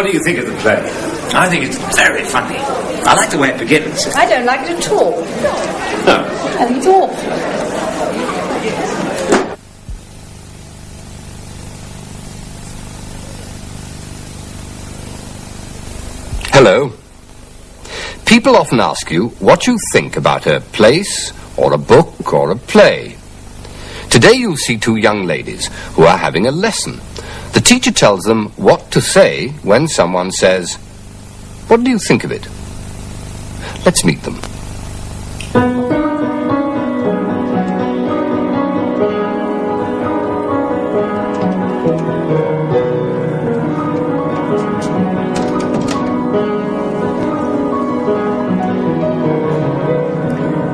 what do you think of the play? I think it's very funny. I like the way it begins. I don't like it at all. No. I think it's awful. Hello. People often ask you what you think about a place, or a book, or a play. Today you'll see two young ladies who are having a lesson. The teacher tells them what to say when someone says, "What do you think of it?" Let's meet them.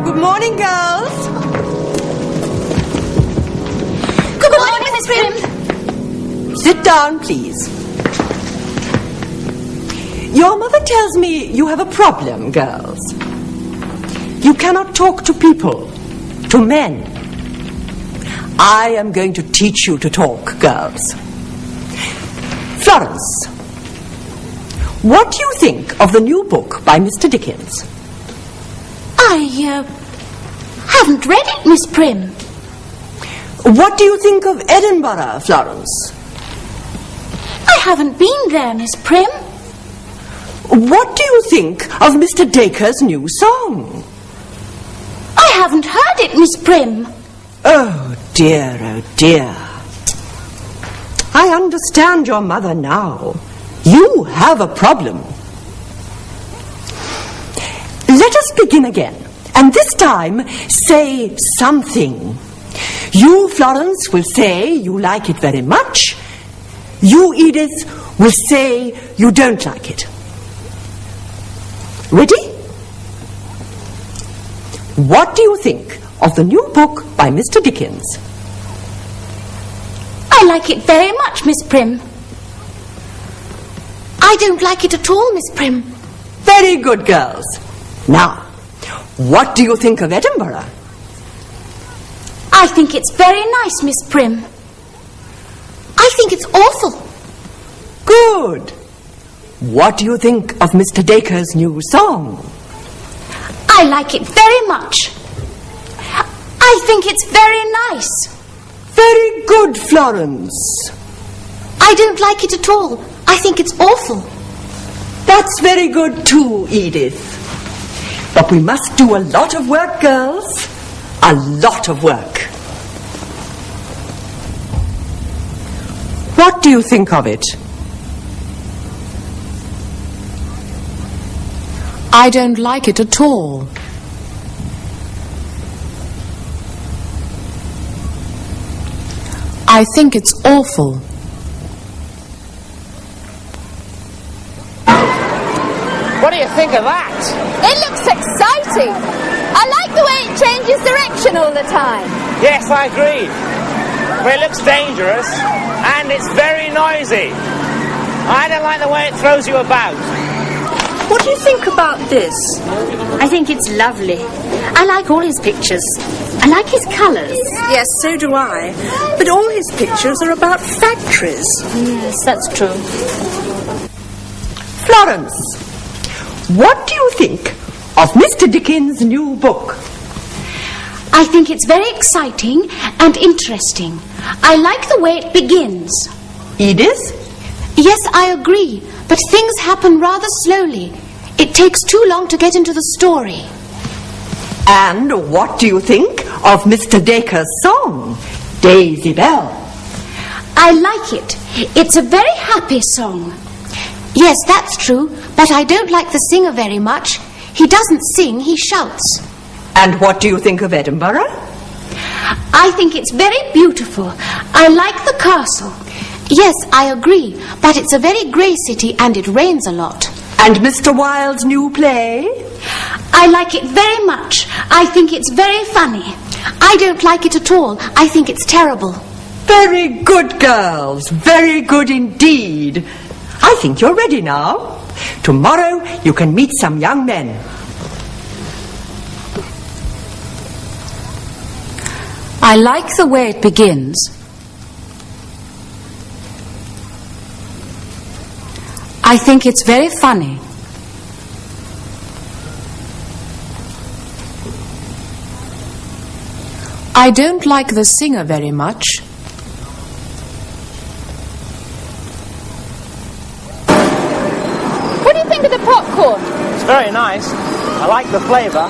Good morning, girls. Good morning, Mrs. Prim. Sit down, please. Your mother tells me you have a problem, girls. You cannot talk to people, to men. I am going to teach you to talk, girls. Florence, what do you think of the new book by Mr. Dickens? I haven't read it, Miss Prim. What do you think of Edinburgh, Florence? I haven't been there, Miss Prim. What do you think of Mr. Dacre's new song? I haven't heard it, Miss Prim. Oh dear, oh dear. I understand your mother now. You have a problem. Let us begin again, and this time say something. You, Florence, will say you like it very much. You, Edith, will say you don't like it. Ready? What do you think of the new book by Mr. Dickens? I like it very much, Miss Prim. I don't like it at all, Miss Prim. Very good, girls. Now, what do you think of Edinburgh? I think it's very nice, Miss Prim. I think it's awful. Good. What do you think of Mr. Dacre's new song? I like it very much. I think it's very nice. Very good, Florence. I don't like it at all. I think it's awful. That's very good too, Edith. But we must do a lot of work, girls. A lot of work. What do you think of it? I don't like it at all. I think it's awful. What do you think of that? It looks exciting. I like the way it changes direction all the time. Yes, I agree. But it looks dangerous and it's very noisy. I don't like the way it throws you about. What do you think about this? I think it's lovely. I like all his pictures. I like his colours. Yes, so do I. But all his pictures are about factories. Yes, that's true. Florence, what do you think of Mr. Dickens' new book? I think it's very exciting and interesting. I like the way it begins. Edith? Yes, I agree, but things happen rather slowly. It takes too long to get into the story. And what do you think of Mr. Dacre's song, Daisy Bell? I like it. It's a very happy song. Yes, that's true, but I don't like the singer very much. He doesn't sing, he shouts. And what do you think of Edinburgh? I think it's very beautiful. I like the castle. Yes, I agree, but it's a very grey city and it rains a lot. And Mr. Wilde's new play? I like it very much. I think it's very funny. I don't like it at all. I think it's terrible. Very good, girls. Very good indeed. I think you're ready now. Tomorrow you can meet some young men. I like the way it begins. I think it's very funny. I don't like the singer very much. What do you think of the popcorn? It's very nice. I like the flavour.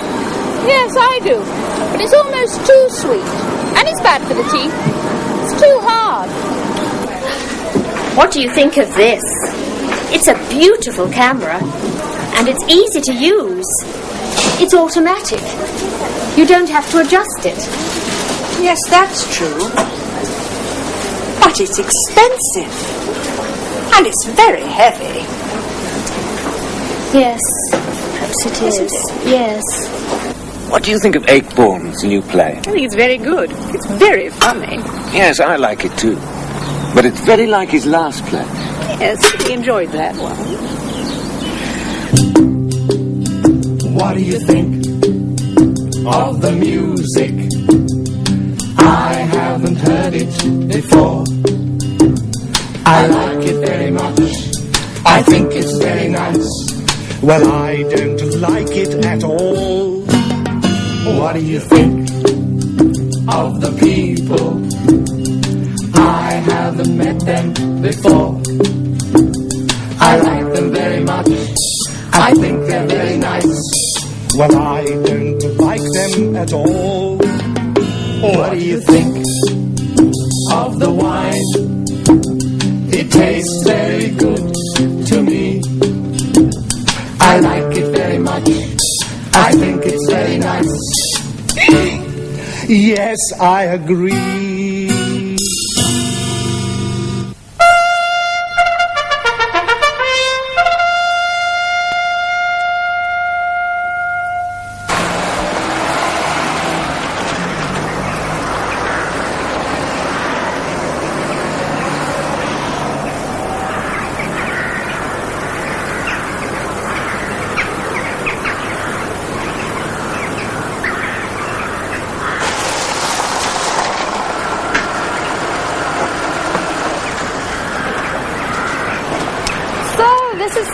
Yes, I do. But it's almost too sweet. And it's bad for the teeth. It's too hard. What do you think of this? It's a beautiful camera. And it's easy to use. It's automatic. You don't have to adjust it. Yes, that's true. But it's expensive. And it's very heavy. Yes, perhaps it is. Yes. What do you think of Akeborn's new play? I think it's very good. It's very funny. Yes, I like it too. But it's very like his last play. Yes, he enjoyed that one. What do you think of the music? I haven't heard it before. I like it very much. I think it's very nice. Well, I don't like it at all. What do you think of the people? I haven't met them before. I like them very much. I think they're very nice. Well, I don't like them at all. What do you think of the wine? It tastes very good to me. I like it very much. I think it's very nice. Yes, I agree.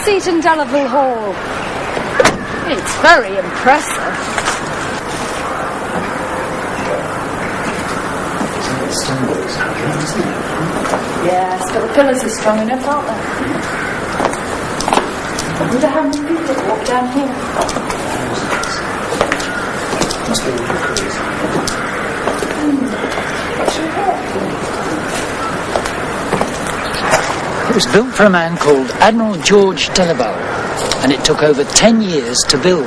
Seton Delaval Hall. It's very impressive. Yes, but the pillars are strong enough, aren't they? I wonder how many people walk down here. Must be What's your hair? It was built for a man called Admiral George Delaval, and it took over 10 years to build.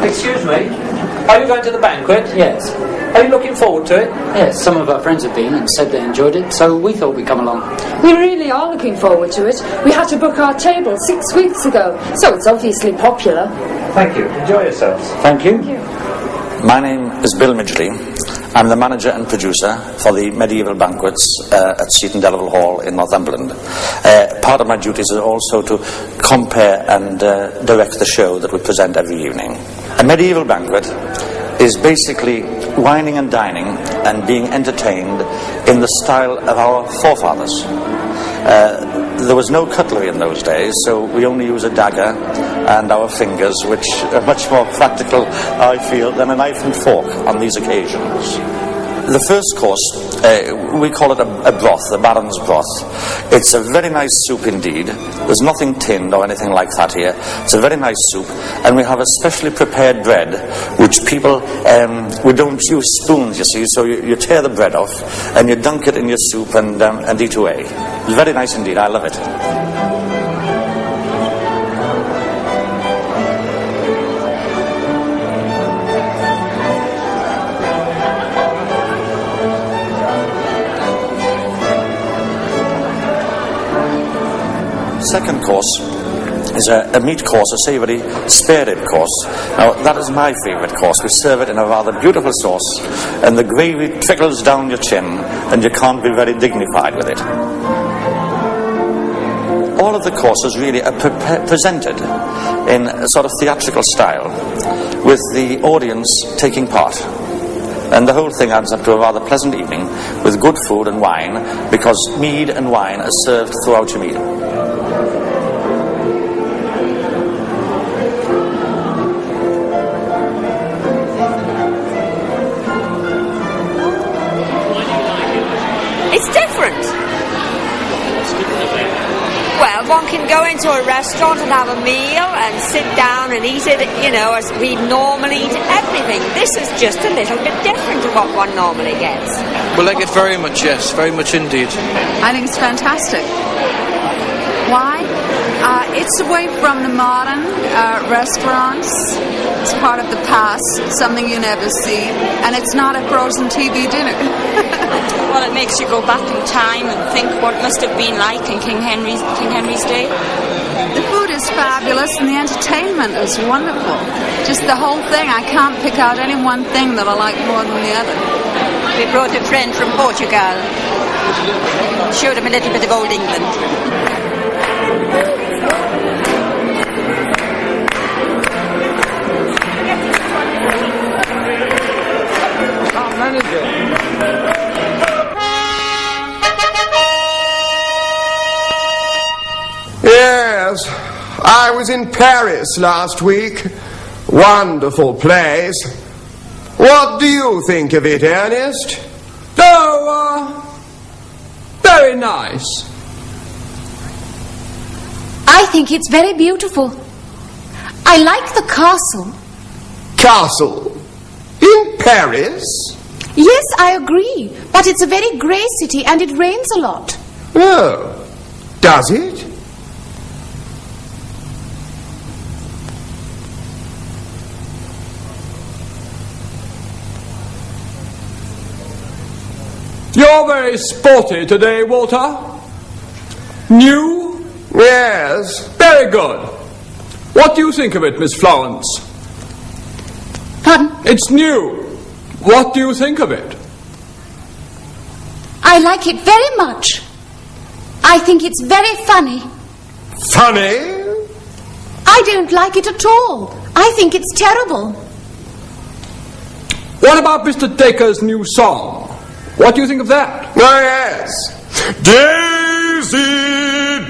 Excuse me, are you going to the banquet? Yes. Are you looking forward to it? Yes, some of our friends have been and said they enjoyed it, so we thought we'd come along. We really are looking forward to it. We had to book our table 6 weeks ago, so it's obviously popular. Thank you. Enjoy yourselves. Thank you. My name is Bill Midgley. I'm the manager and producer for the medieval banquets at Seton Delaval Hall in Northumberland. Part of my duties is also to compare and direct the show that we present every evening. A medieval banquet is basically wining and dining and being entertained in the style of our forefathers. There was no cutlery in those days, so we only use a dagger and our fingers, which are much more practical, I feel, than a knife and fork on these occasions. The first course, we call it a broth, the Baron's broth. It's a very nice soup indeed. There's nothing tinned or anything like that here. It's a very nice soup, and we have a specially prepared bread, which people, we don't use spoons, you see, so you tear the bread off, and you dunk it in your soup and eat away. It's very nice indeed, I love it. Second course is a meat course, a savoury spare rib course. Now, that is my favourite course. We serve it in a rather beautiful sauce, and the gravy trickles down your chin, and you can't be very dignified with it. all of the courses really are presented in a sort of theatrical style, with the audience taking part. And the whole thing adds up to a rather pleasant evening with good food and wine, because mead and wine are served throughout your meal. It's different. Well, one can go into a restaurant and have a meal and sit down and eat it, you know, as we normally eat everything. This is just a little bit different to what one normally gets. We like it very much, yes, very much indeed. I think it's fantastic. Why? It's away from the modern restaurants. It's part of the past, something you never see, and it's not a frozen TV dinner. Well, it makes you go back in time and think what it must have been like in King Henry's day. The food is fabulous and the entertainment is wonderful. Just the whole thing. I can't pick out any one thing that I like more than the other. We brought a friend from Portugal. Showed him a little bit of old England. Yes, I was in Paris last week. Wonderful place. What do you think of it, Ernest? Oh, very nice. I think it's very beautiful. I like the castle. Castle? In Paris? Yes, I agree. But it's a very grey city and it rains a lot. Oh, does it? You're very sporty today, Walter. New? Yes. Very good. What do you think of it, Miss Florence? Pardon? It's new. What do you think of it? I like it very much. I think it's very funny. Funny? I don't like it at all. I think it's terrible. What about Mr. Dacre's new song? What do you think of that? Oh, yes. Daisy,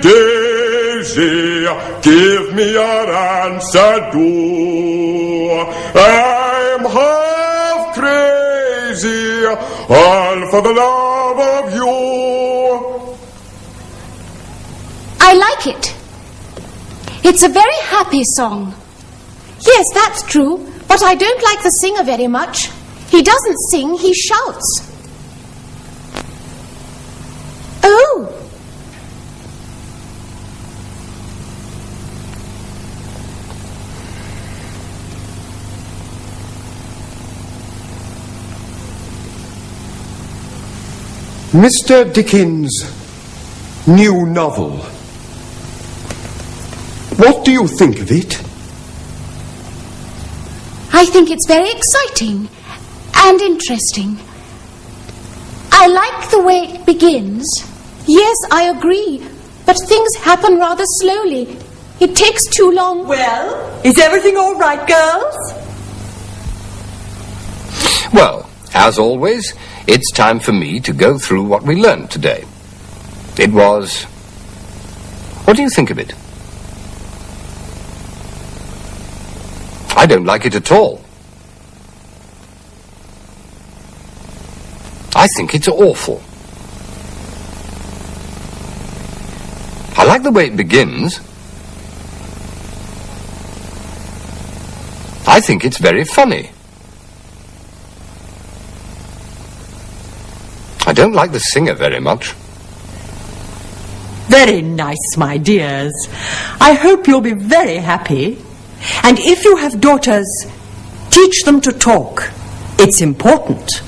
Daisy, give me your answer, do. I'm half crazy, all for the love of you. I like it. It's a very happy song. Yes, that's true, but I don't like the singer very much. He doesn't sing, he shouts. Oh! Mr. Dickens' new novel. What do you think of it? I think it's very exciting and interesting. I like the way it begins. Yes, I agree. But things happen rather slowly. It takes too long. Well, is everything all right, girls? Well, as always, it's time for me to go through what we learned today. It was... What do you think of it? I don't like it at all. I think it's awful. I like the way it begins. I think it's very funny. I don't like the singer very much. Very nice, my dears. I hope you'll be very happy. And if you have daughters, teach them to talk. It's important.